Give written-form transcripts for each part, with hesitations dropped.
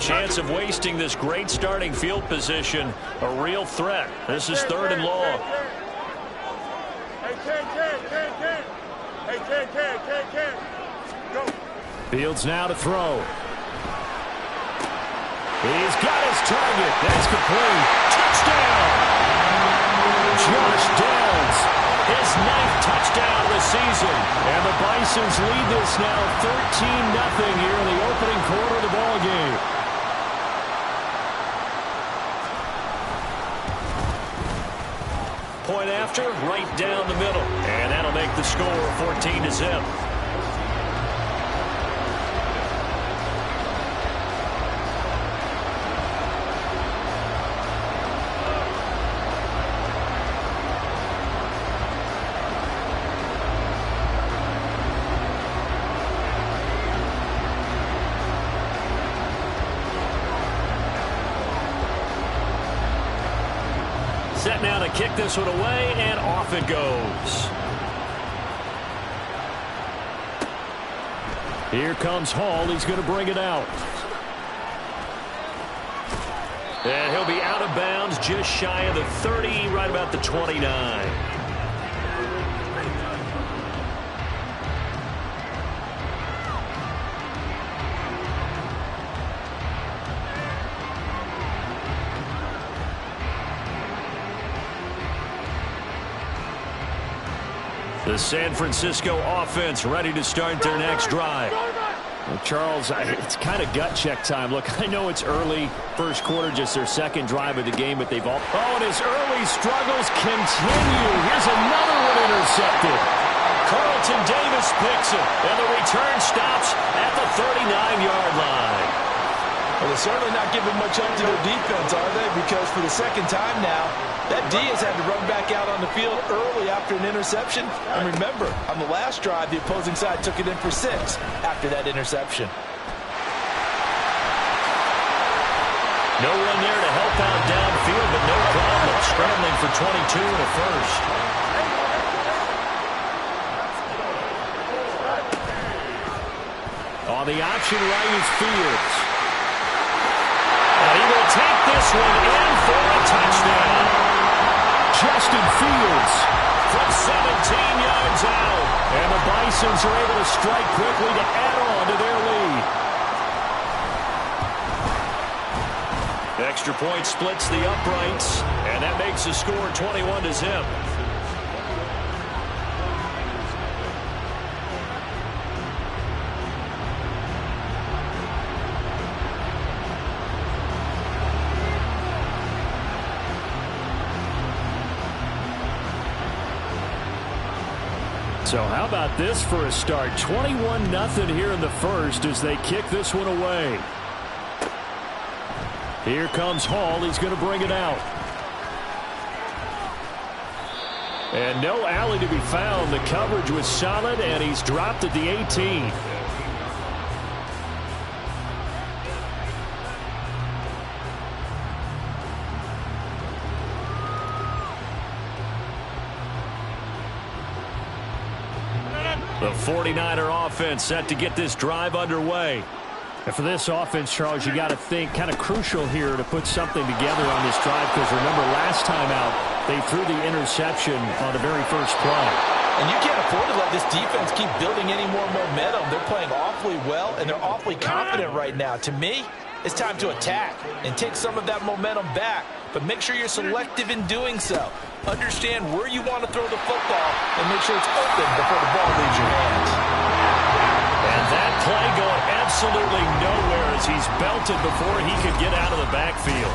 chance of wasting this great starting field position. A real threat. This is 3rd and long. Fields now to throw. He's got his target. That's complete. Touchdown! Josh Downs, his 9th touchdown of the season. And the Bisons lead this now 13-0 here in the opening quarter of the ball game. Point after, right down the middle. And that'll make the score 14-0. Set now to kick this one away, and off it goes. Here comes Hall. He's going to bring it out. And he'll be out of bounds just shy of the 30, right about the 29. The San Francisco offense ready to start their next drive. Well, Charles, it's kind of gut check time. Look, I know it's early, first quarter, just their second drive of the game, but they've all... Oh, and his early struggles continue. Here's another one intercepted. Carlton Davis picks it, and the return stops at the 39-yard line. Well, they're certainly not giving much up to their defense, are they? Because for the second time now, that D has had to run back out on the field early after an interception. And remember, on the last drive, the opposing side took it in for 6 after that interception. No one there to help out downfield, but no problem scrambling for 22 and a first. On the option right is Fields. And he will take this one in for a touchdown. Justin Fields from 17 yards out. And the Bisons are able to strike quickly to add on to their lead. The extra point splits the uprights, and that makes the score 21-0. So how about this for a start? 21-0 here in the first as they kick this one away. Here comes Hall. He's going to bring it out. And no alley to be found. The coverage was solid, and he's dropped at the 18. The 49er offense set to get this drive underway. And for this offense, Charles, you got to think kind of crucial here to put something together on this drive, because remember last time out they threw the interception on the very first play. And you can't afford to let this defense keep building any more momentum. They're playing awfully well, and they're awfully confident right now. To me, it's time to attack and take some of that momentum back, but make sure you're selective in doing so. Understand where you want to throw the football and make sure it's open before the ball leaves your hands. And that play going absolutely nowhere as he's belted before he could get out of the backfield.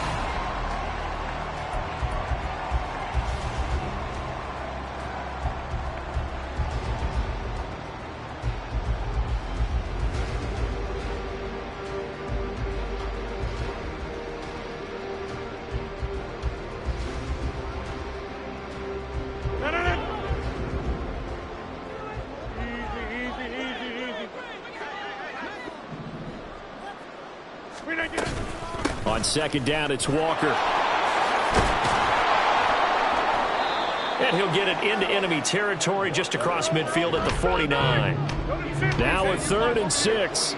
On second down, it's Walker. And he'll get it into enemy territory just across midfield at the 49. Now a 3rd and 6.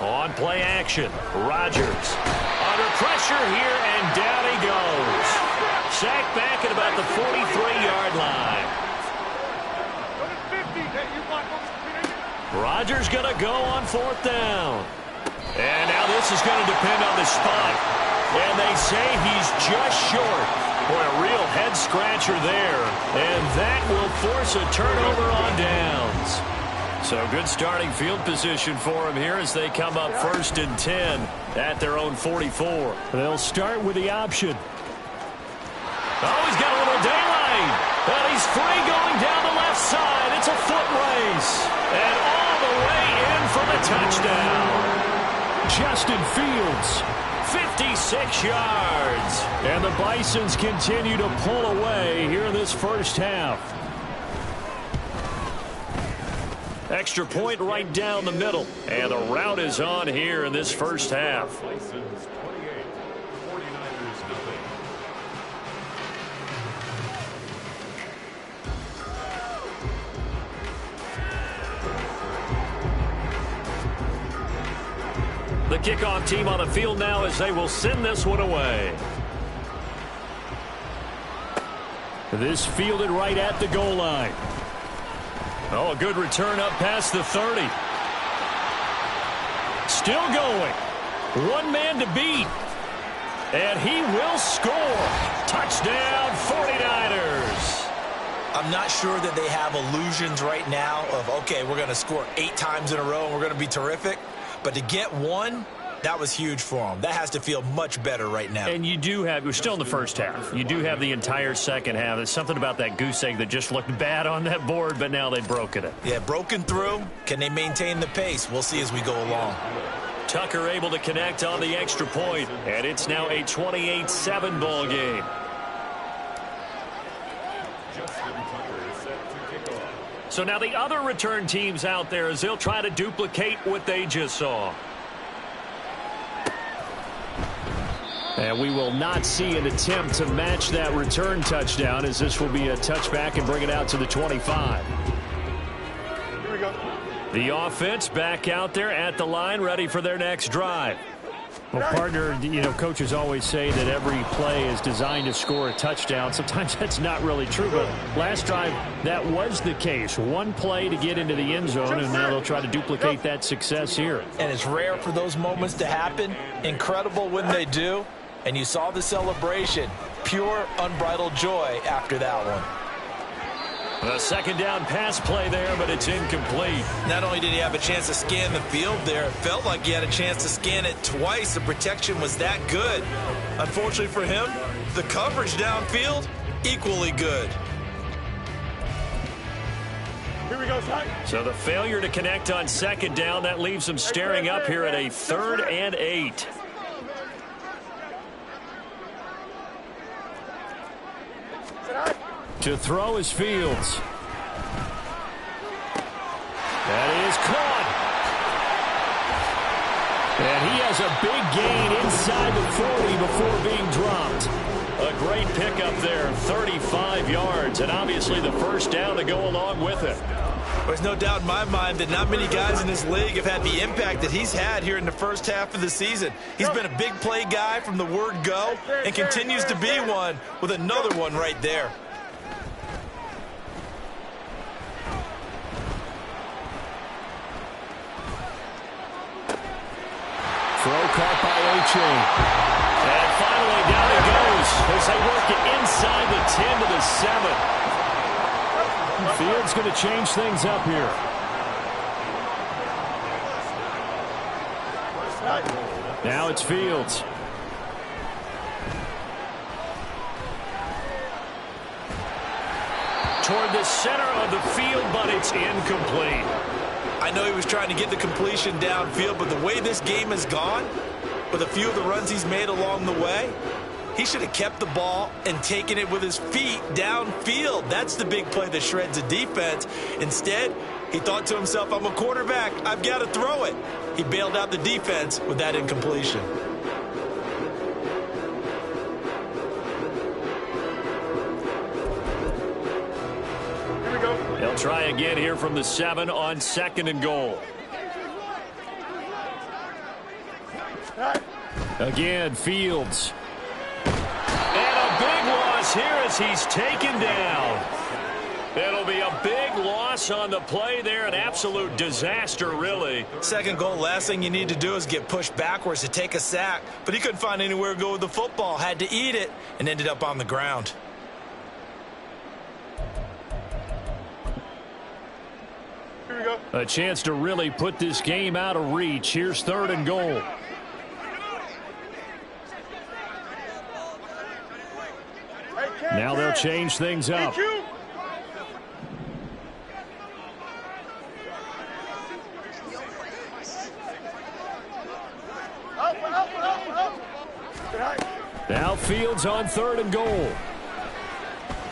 On play action, Rodgers. Under pressure here, and down he goes. Sacked back at about the 43-yard line. Rodgers going to go on 4th down. And now this is going to depend on the spot. And they say he's just short. Boy, a real head-scratcher there. And that will force a turnover on downs. So good starting field position for him here as they come up 1st and 10 at their own 44. They'll start with the option. Oh, he's got a little daylight. And he's free going down the left side. It's a foot race. And all the way in for the touchdown. Justin Fields. 56 yards. And the Bisons continue to pull away here in this first half. Extra point right down the middle. And the route is on here in this first half. The kickoff team on the field now as they will send this one away. This fielded right at the goal line. Oh, a good return up past the 30. Still going. One man to beat. And he will score. Touchdown, 49ers. I'm not sure that they have illusions right now of, okay, we're going to score 8 times in a row and we're going to be terrific. But to get one, that was huge for them. That has to feel much better right now. And you do have, we're still in the first half. You do have the entire second half. There's something about that goose egg that just looked bad on that board, but now they've broken it. Yeah, broken through. Can they maintain the pace? We'll see as we go along. Tucker able to connect on the extra point, and it's now a 28-7 ball game. So now the other return teams out there as they'll try to duplicate what they just saw. And we will not see an attempt to match that return touchdown as this will be a touchback and bring it out to the 25. Here we go. The offense back out there at the line ready for their next drive. Well, partner, you know, coaches always say that every play is designed to score a touchdown. Sometimes that's not really true, but last drive, that was the case. One play to get into the end zone, and now they'll try to duplicate that success here. And it's rare for those moments to happen. Incredible when they do. And you saw the celebration. Pure, unbridled joy after that one. A second down pass play there, but it's incomplete. Not only did he have a chance to scan the field there, it felt like he had a chance to scan it twice. The protection was that good. Unfortunately for him, the coverage downfield, equally good. Here we go, Ty. So the failure to connect on second down, that leaves them staring up here at a 3rd and 8. To throw is Fields. That is caught. And he has a big gain inside the 40 before being dropped. A great pickup there, 35 yards, and obviously the first down to go along with it. There's no doubt in my mind that not many guys in this league have had the impact that he's had here in the first half of the season. He's been a big play guy from the word go and continues to be one with another one right there. Throw caught by O'Chain. And finally down it goes as they work it inside the 10 to the 7. Fields going to change things up here. Now it's Fields. Toward the center of the field, but it's incomplete. I know he was trying to get the completion downfield, but the way this game has gone, with a few of the runs he's made along the way, he should have kept the ball and taken it with his feet downfield. That's the big play that shreds a defense. Instead, he thought to himself, I'm a quarterback, I've got to throw it. He bailed out the defense with that incompletion. They'll try again here from the 7 on 2nd and goal. Again, Fields. And a big loss here as he's taken down. It'll be a big loss on the play there. An absolute disaster, really. Second goal, last thing you need to do is get pushed backwards to take a sack. But he couldn't find anywhere to go with the football. Had to eat it and ended up on the ground. Here we go. A chance to really put this game out of reach. Here's 3rd and goal. Now they'll change things up. Now Fields on 3rd and goal.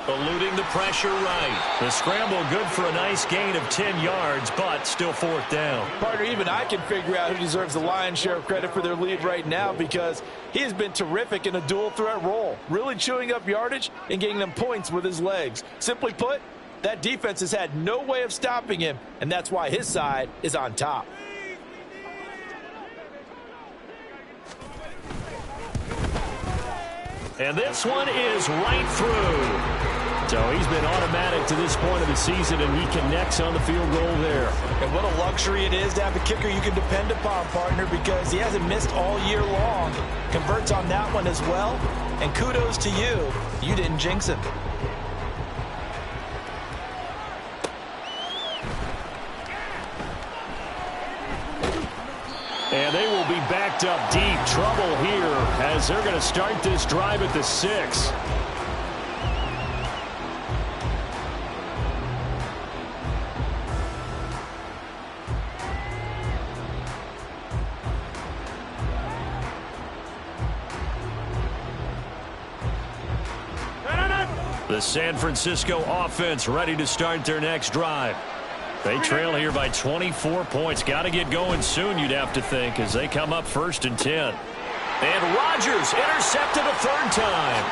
Eluding the pressure right. The scramble good for a nice gain of 10 yards, but still 4th down. Partner, even I can figure out who deserves the lion's share of credit for their lead right now, because he has been terrific in a dual threat role, really chewing up yardage and getting them points with his legs. Simply put, that defense has had no way of stopping him, and that's why his side is on top. And this one is right through. So he's been automatic to this point of the season, and he connects on the field goal there. And what a luxury it is to have a kicker you can depend upon, partner, because he hasn't missed all year long. Converts on that one as well. And kudos to you. You didn't jinx him. And they will be backed up deep. Trouble here as they're going to start this drive at the 6. The San Francisco offense ready to start their next drive. They trail here by 24 points. Got to get going soon, you'd have to think, as they come up 1st and 10. And Rodgers intercepted a 3rd time.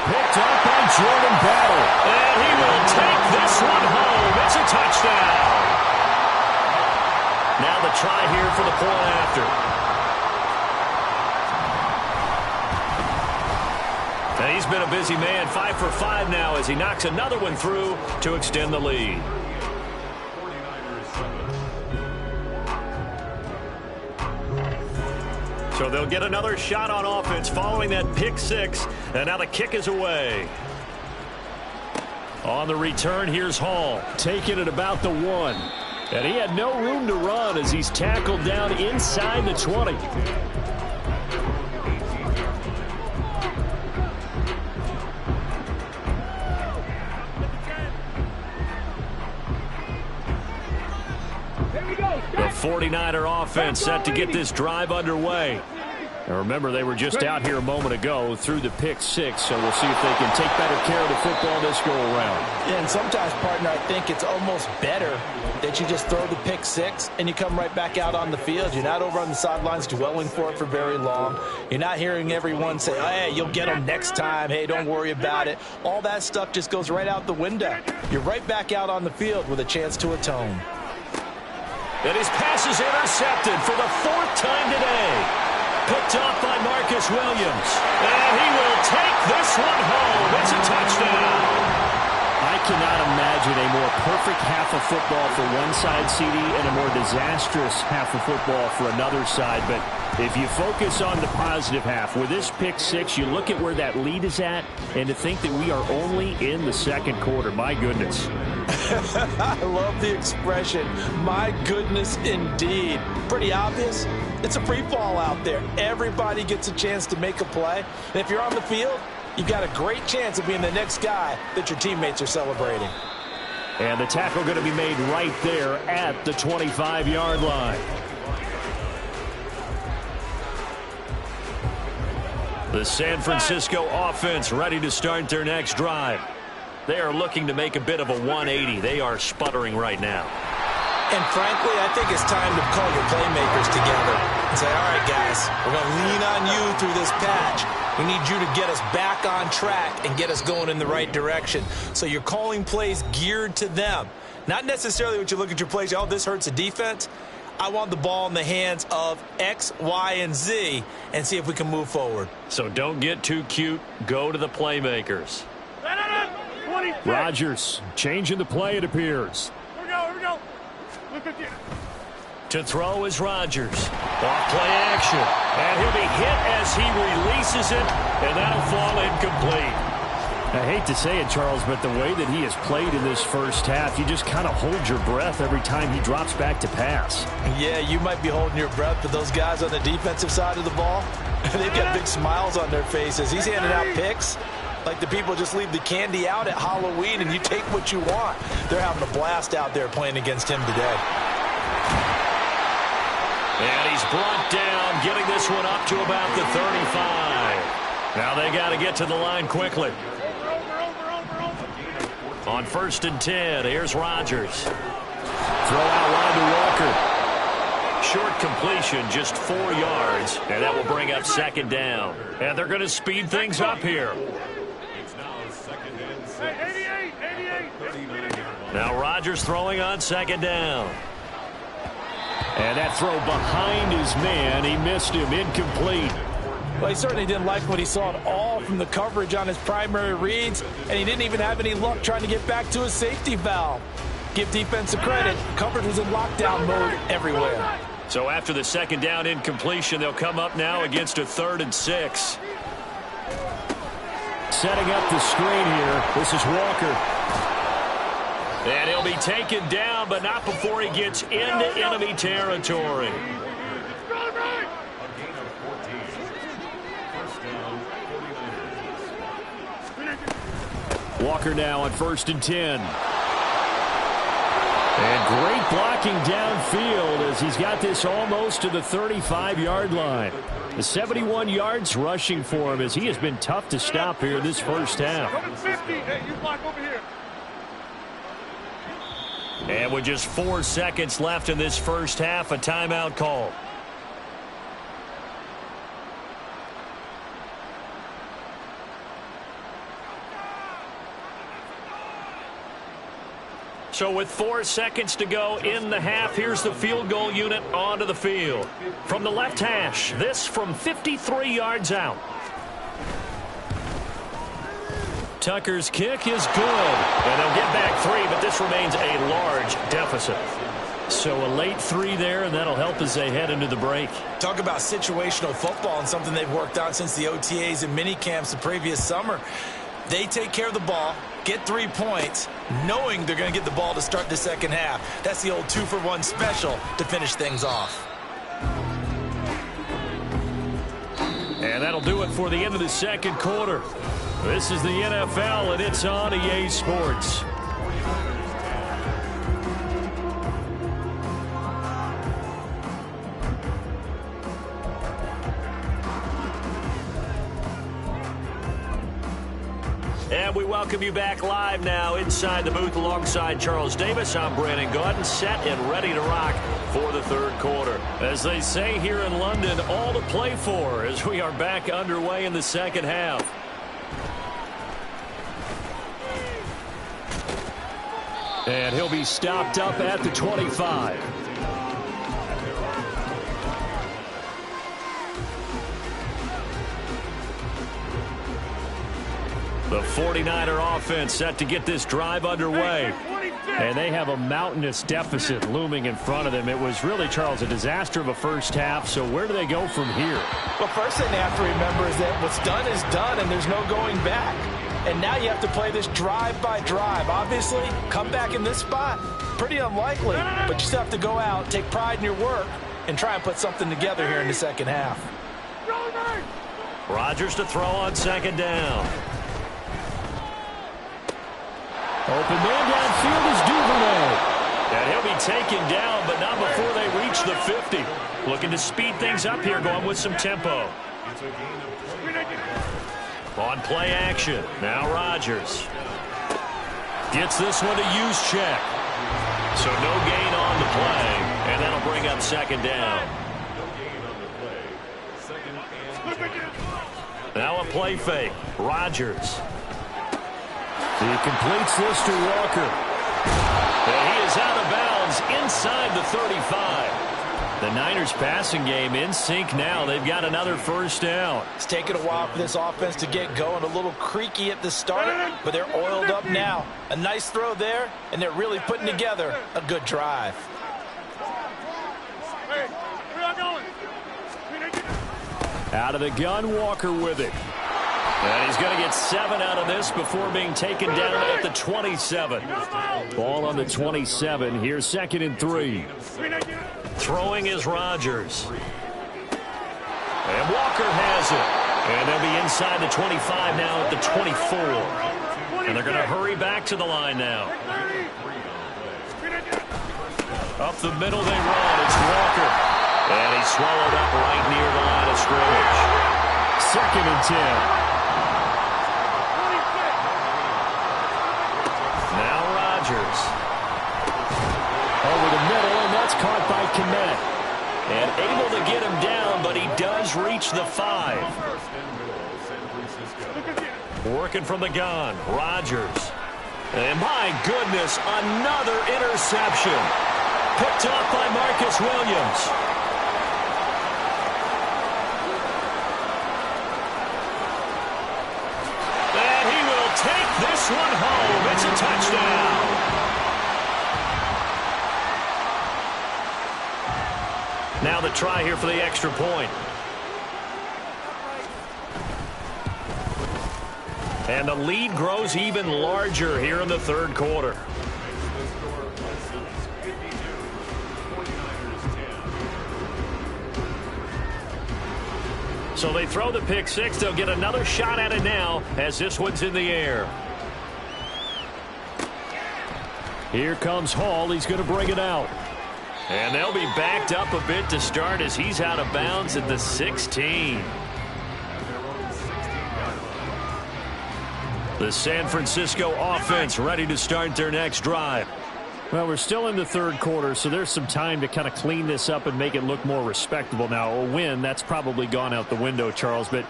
Picked up by Jordan Battle. And he will take this one home. It's a touchdown. Now the try here for the point after. And he's been a busy man, 5 for 5 now as he knocks another one through to extend the lead. So they'll get another shot on offense following that pick 6. And now the kick is away. On the return, here's Hall. Taking it about the 1. And he had no room to run as he's tackled down inside the 20. The 49er offense set to get this drive underway. And remember, they were just out here a moment ago through the pick 6, so we'll see if they can take better care of the football this go-around. Yeah, and sometimes, partner, I think it's almost better that you just throw the pick 6 and you come right back out on the field. You're not over on the sidelines dwelling for it for very long. You're not hearing everyone say, oh, hey, you'll get them next time. Hey, don't worry about it. All that stuff just goes right out the window. You're right back out on the field with a chance to atone. And his pass is intercepted for the 4th time today. Picked off by Marcus Williams. And he will take this one home. It's a touchdown. I cannot imagine a more perfect half of football for one side, CD, and a more disastrous half of football for another side. But if you focus on the positive half, with this pick 6, you look at where that lead is at, and to think that we are only in the 2nd quarter. My goodness. I love the expression, my goodness indeed. Pretty obvious. It's a free fall out there. Everybody gets a chance to make a play. And if you're on the field, you've got a great chance of being the next guy that your teammates are celebrating. And the tackle going to be made right there at the 25-yard line. The San Francisco offense ready to start their next drive. They are looking to make a bit of a 180. They are sputtering right now. And frankly, I think it's time to call your playmakers together and say, all right, guys, we're going to lean on you through this patch. We need you to get us back on track and get us going in the right direction. So you're calling plays geared to them. Not necessarily what you look at your plays, oh, this hurts the defense. I want the ball in the hands of X, Y, and Z and see if we can move forward. So don't get too cute. Go to the playmakers. Rodgers changing the play, it appears. Here we go. Look at you. To throw is Rodgers. Off play action. And he'll be hit as he releases it, and that'll fall incomplete. I hate to say it, Charles, but the way that he has played in this first half, you just kind of hold your breath every time he drops back to pass. Yeah, you might be holding your breath, but those guys on the defensive side of the ball, they've got big smiles on their faces. He's handing out picks like the people just leave the candy out at Halloween and you take what you want. They're having a blast out there playing against him today. And he's brought down, getting this one up to about the 35. Now they got to get to the line quickly. On 1st and 10, here's Rodgers. Throw out wide to Walker. Short completion, just 4 yards, and that will bring up 2nd down. And they're going to speed things up here. Now Rodgers throwing on 2nd down. And that throw behind his man, he missed him, incomplete. Well, he certainly didn't like what he saw at all from the coverage on his primary reads, and he didn't even have any luck trying to get back to his safety valve. Give defensive credit. Coverage was in lockdown mode everywhere. So after the 2nd down incompletion, they'll come up now against a 3rd and 6. Setting up the screen here. This is Walker. And he'll be taken down, but not before he gets into enemy territory. Walker now on 1st and 10. And great blocking downfield as he's got this almost to the 35-yard line. The 71 yards rushing for him as he has been tough to stop here this first half. Hey, you block over here. And with just 4 seconds left in this first half, a timeout call. So with 4 seconds to go in the half, here's the field goal unit onto the field. From the left hash, this from 53 yards out. Tucker's kick is good. And they'll get back 3, but this remains a large deficit. So a late 3 there, and that'll help as they head into the break. Talk about situational football and something they've worked on since the OTAs and mini camps the previous summer. They take care of the ball, get 3 points, knowing they're going to get the ball to start the second half. That's the old 2-for-1 special to finish things off. And that'll do it for the end of the second quarter. This is the NFL, and it's on EA Sports. And we welcome you back live now inside the booth alongside Charles Davis. I'm Brandon Gaudin, set and ready to rock for the third quarter. As they say here in London, all to play for as we are back underway in the second half. And he'll be stopped up at the 25. The 49er offense set to get this drive underway. And they have a mountainous deficit looming in front of them. It was really, Charles, a disaster of a first half. So where do they go from here? Well, first thing they have to remember is that what's done is done, and there's no going back. And now you have to play this drive by drive. Obviously, come back in this spot, pretty unlikely. But you still have to go out, take pride in your work, and try and put something together here in the second half. Rodgers to throw on second down. Open man downfield is Duvernay. And he'll be taken down, but not before they reach the 50. Looking to speed things up here, going with some tempo. On play action, now Rodgers. Gets this one to Juszczyk. So no gain on the play, and that'll bring up second down. Now a play fake, Rodgers. He completes this to Walker. And he is out of bounds inside the 35. The Niners passing game in sync now. They've got another first down. It's taken a while for this offense to get going. A little creaky at the start, but they're oiled up now. A nice throw there, and they're really putting together a good drive. Hey, where y'all going? Out of the gun, Walker with it. And he's going to get 7 out of this before being taken down at the 27. Ball on the 27. Here's 2nd and 3. Throwing is Rodgers. And Walker has it. And they'll be inside the 25 now at the 24. And they're going to hurry back to the line now. Up the middle they run. It's Walker. And he's swallowed up right near the line of scrimmage. 2nd and 10. Now Rodgers. Over the middle, and that's caught by Kmet. And able to get him down, but he does reach the 5. Working from the gun, Rodgers. And my goodness, another interception. Picked up by Marcus Williams. And he will take this one home. It's a touchdown. Now the try here for the extra point. And the lead grows even larger here in the third quarter. So they throw the pick 6. They'll get another shot at it now as this one's in the air. Here comes Hall. He's going to bring it out. And they'll be backed up a bit to start as he's out of bounds at the 16. The San Francisco offense ready to start their next drive. Well, we're still in the third quarter, so there's some time to kind of clean this up and make it look more respectable. Now, a win, that's probably gone out the window, Charles, but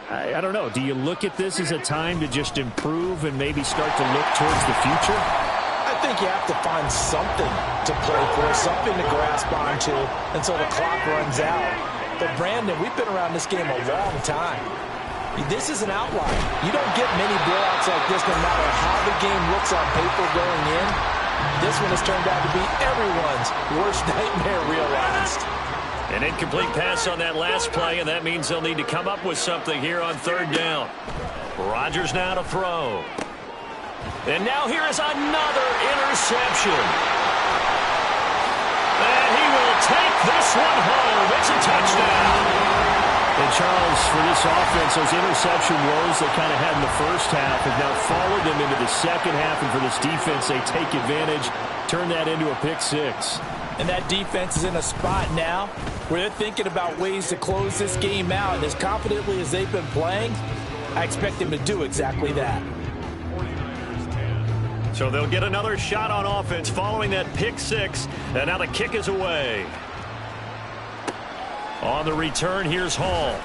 I don't know. Do you look at this as a time to just improve and maybe start to look towards the future? I think you have to find something to play for, something to grasp onto until the clock runs out. But, Brandon, we've been around this game a long time. This is an outlier. You don't get many blowouts like this no matter how the game looks on paper going in. This one has turned out to be everyone's worst nightmare realized. An incomplete pass on that last play, and that means they'll need to come up with something here on third down. Rodgers now to throw. And now here is another interception. And he will take this one home. It's a touchdown. And, Charles, for this offense, those interception woes they kind of had in the first half have now followed them into the second half. And for this defense, they take advantage, turn that into a pick 6. And that defense is in a spot now where they're thinking about ways to close this game out. And as confidently as they've been playing, I expect them to do exactly that. So they'll get another shot on offense following that pick 6. And now the kick is away. On the return, here's Hall.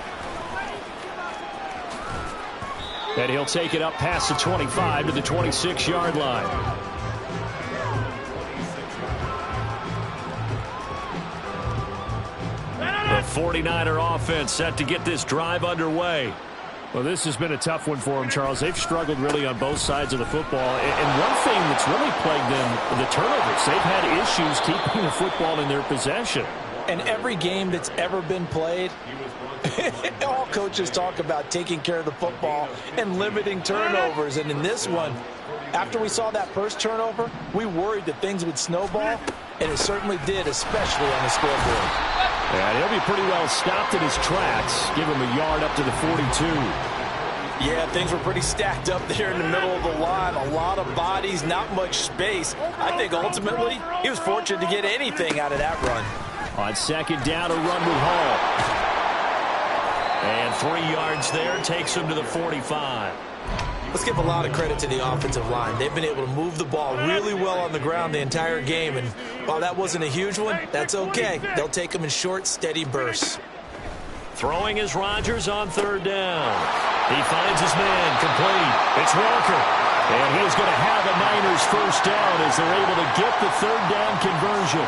And he'll take it up past the 25 to the 26-yard line. The 49er offense set to get this drive underway. Well, this has been a tough one for them, Charles. They've struggled really on both sides of the football. And one thing that's really plagued them, the turnovers. They've had issues keeping the football in their possession. And every game that's ever been played, all coaches talk about taking care of the football and limiting turnovers. And in this one, after we saw that first turnover, we worried that things would snowball, and it certainly did, especially on the scoreboard. And he'll be pretty well stopped in his tracks. Give him a yard up to the 42. Yeah, things were pretty stacked up there in the middle of the line. A lot of bodies, not much space. I think ultimately he was fortunate to get anything out of that run. On second down, a run with Hall. And 3 yards there takes him to the 45. Let's give a lot of credit to the offensive line. They've been able to move the ball really well on the ground the entire game. And while that wasn't a huge one, that's okay. They'll take them in short, steady bursts. Throwing is Rodgers on third down. He finds his man complete. It's Walker. And he is going to have a Niners first down as they're able to get the third down conversion.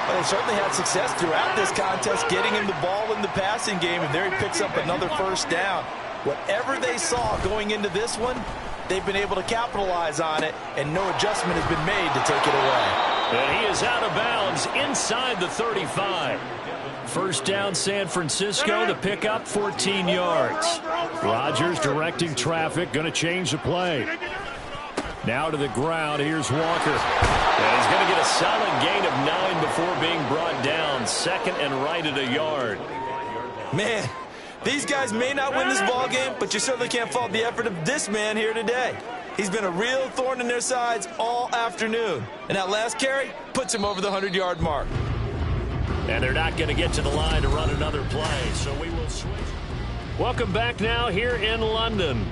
Well, they certainly had success throughout this contest, getting him the ball in the passing game, and there he picks up another first down. Whatever they saw going into this one, they've been able to capitalize on it, and no adjustment has been made to take it away. And he is out of bounds inside the 35. First down, San Francisco. The pickup, 14 yards. Rodgers directing traffic, going to change the play. Now to the ground. Here's Walker. And he's going to get a solid gain of 9 before being brought down. Second and right at a yard. Man, these guys may not win this ball game, but you certainly can't fault the effort of this man here today. He's been a real thorn in their sides all afternoon. And that last carry puts him over the 100-yard mark. And they're not going to get to the line to run another play, so we will switch. Welcome back now here in London.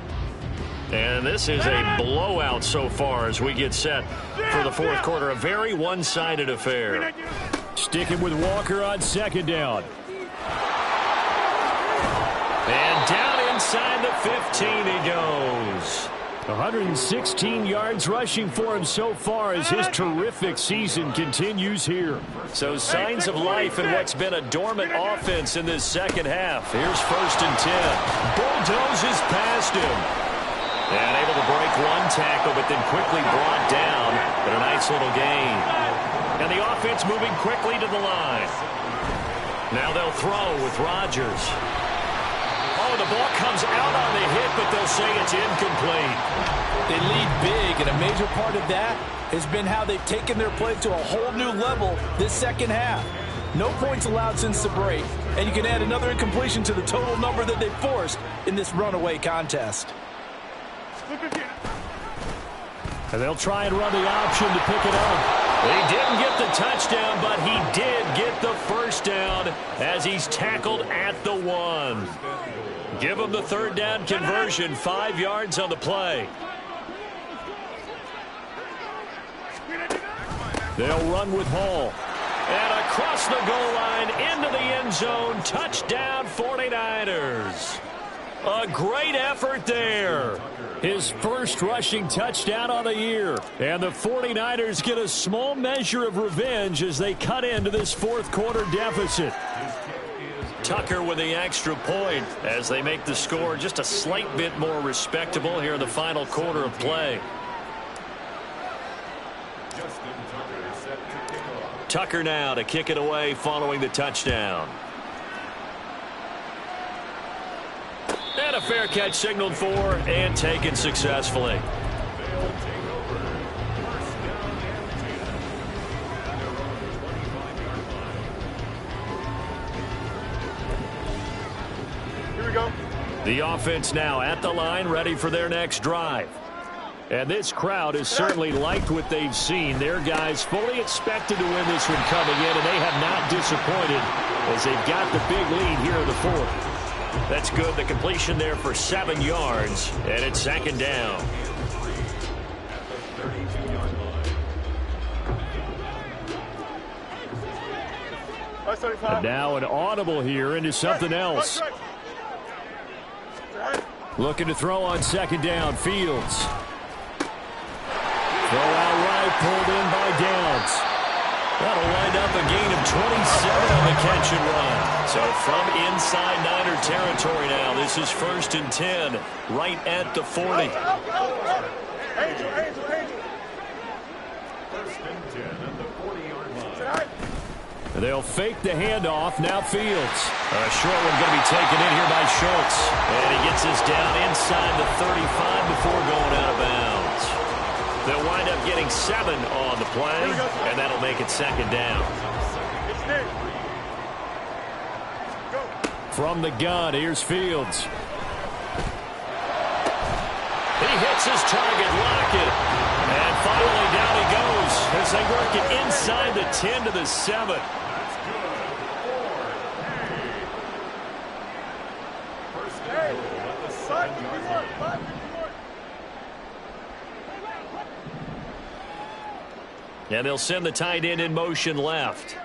And this is a blowout so far as we get set for the fourth quarter. A very one-sided affair. Sticking with Walker on second down. And down inside the 15 he goes. 116 yards rushing for him so far as his terrific season continues here. So signs of life in what's been a dormant offense in this second half. Here's first and 10. Bulldozes past him. And able to break one tackle, but then quickly brought down. But a nice little gain. And the offense moving quickly to the line. Now they'll throw with Rodgers. Oh, the ball comes out on the hit, but they'll say it's incomplete. They lead big, and a major part of that has been how they've taken their play to a whole new level this second half. No points allowed since the break, and you can add another incompletion to the total number that they forced in this runaway contest. And they'll try and run the option to pick it up. He didn't get the touchdown, but he did get the first down as he's tackled at the 1. Give him the third down conversion, 5 yards on the play. They'll run with Hall. And across the goal line into the end zone, touchdown 49ers. A great effort there. His first rushing touchdown on the year. And the 49ers get a small measure of revenge as they cut into this fourth quarter deficit. Tucker with the extra point as they make the score just a slight bit more respectable here in the final quarter of play. Tucker now to kick it away following the touchdown. And a fair catch signaled for and taken successfully. Here we go. The offense now at the line, ready for their next drive. And this crowd has certainly liked what they've seen. Their guys fully expected to win this one coming in, and they have not disappointed as they've got the big lead here in the fourth. That's good. The completion there for 7 yards, and it's second down. And now an audible here into something else. Looking to throw on second down. Fields. Throw out right, pulled in by Downs. That'll wind up a gain of 27 on the catch and run. So from inside Niner territory now, this is first and 10, right at the 40. They'll fake the handoff. Now Fields. A short one going to be taken in here by Schultz. And he gets this down inside the 35 before going out of bounds. They'll wind up getting 7 on the play, and that'll make it second down. From the gun, here's Fields. He hits his target, Lockett. And finally down he goes as they work it inside the 10 to the 7. And they'll send the tight end in motion left.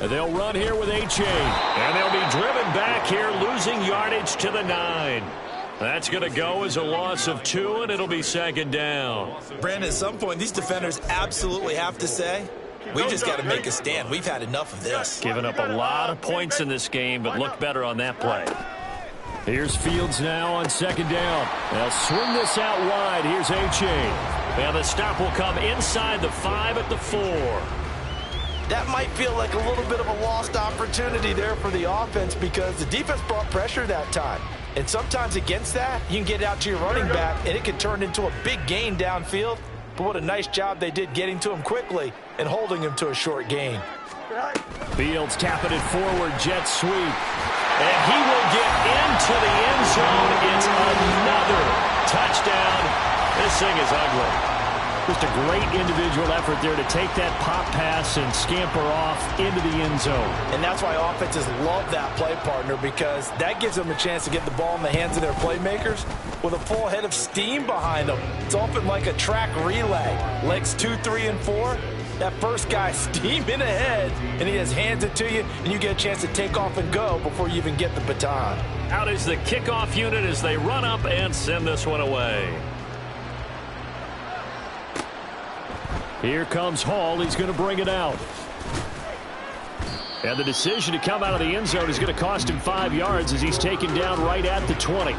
They'll run here with A-Chain. And they'll be driven back here, losing yardage to the 9. That's going to go as a loss of 2, and it'll be second down. Brandon, at some point, these defenders absolutely have to say, we just got to make a stand. We've had enough of this. Giving up a lot of points in this game, but looked better on that play. Here's Fields now on second down. They'll swing this out wide. Here's H.A. And the stop will come inside the 5 at the 4. That might feel like a little bit of a lost opportunity there for the offense because the defense brought pressure that time. And sometimes against that, you can get out to your running back, and it can turn into a big gain downfield. But what a nice job they did getting to him quickly and holding him to a short gain. Fields tapping it forward, jet sweep. And he will get into the end zone. It's another touchdown. This thing is ugly. Just a great individual effort there to take that pop pass and scamper off into the end zone. And that's why offenses love that play partner, because that gives them a chance to get the ball in the hands of their playmakers with a full head of steam behind them. It's often like a track relay. Legs 2, 3, and 4. That first guy steaming ahead, and he just hands it to you, and you get a chance to take off and go before you even get the baton. Out is the kickoff unit as they run up and send this one away. Here comes Hall. He's going to bring it out. And the decision to come out of the end zone is going to cost him 5 yards as he's taken down right at the 20.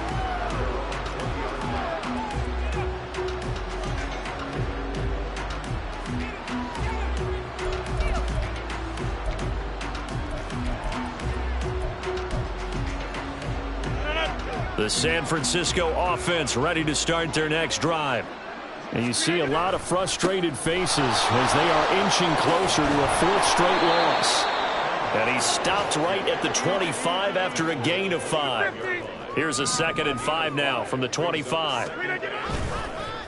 The San Francisco offense ready to start their next drive. And you see a lot of frustrated faces as they are inching closer to a 4th straight loss. And he stopped right at the 25 after a gain of 5. Here's a 2nd and 5 now from the 25.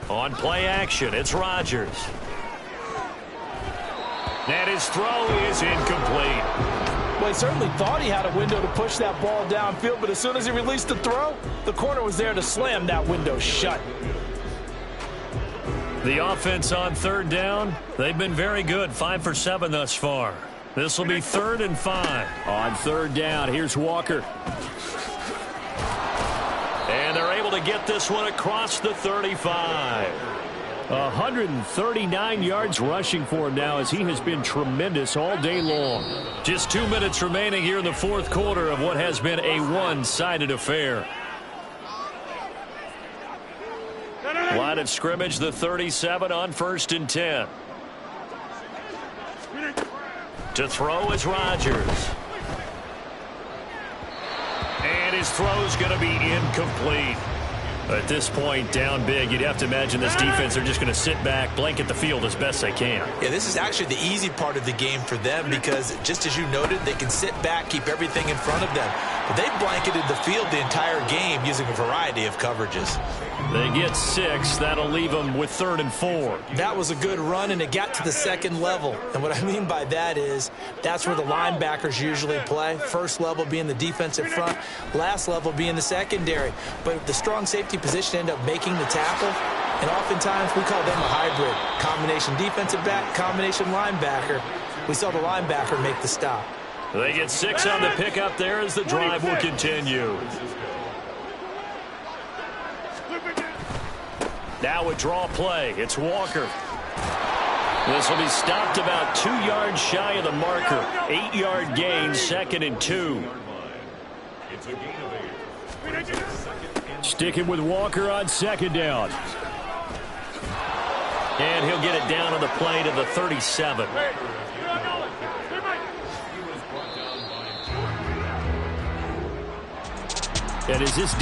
On play action, it's Rodgers. And his throw is incomplete. Well, he certainly thought he had a window to push that ball downfield, but as soon as he released the throw, the corner was there to slam that window shut. The offense on 3rd down, they've been very good, 5 for 7 thus far. This will be 3rd and 5. On 3rd down, here's Walker. And they're able to get this one across the 35. 139 yards rushing for him now as he has been tremendous all day long. Just 2 minutes remaining here in the 4th quarter of what has been a one-sided affair. Line of scrimmage, the 37 on 1st and 10. To throw is Rodgers. And his throw's going to be incomplete. At this point, down big, you'd have to imagine this defense are just going to sit back, blanket the field as best they can. Yeah, this is actually the easy part of the game for them because, just as you noted, they can sit back, keep everything in front of them. But they blanketed the field the entire game using a variety of coverages. They get 6. That'll leave them with 3rd and 4. That was a good run, and it got to the 2nd level. And what I mean by that is that's where the linebackers usually play. First level being the defensive front, last level being the secondary. But the strong safety position ended up making the tackle, and oftentimes we call them a hybrid. Combination defensive back, combination linebacker. We saw the linebacker make the stop. They get 6 on the pickup there as the drive will continue. Now a draw play. It's Walker. This will be stopped about 2 yards shy of the marker. 8-yard gain, 2nd and 2. Sticking with Walker on 2nd down. And he'll get it down on the play to the 37. And as this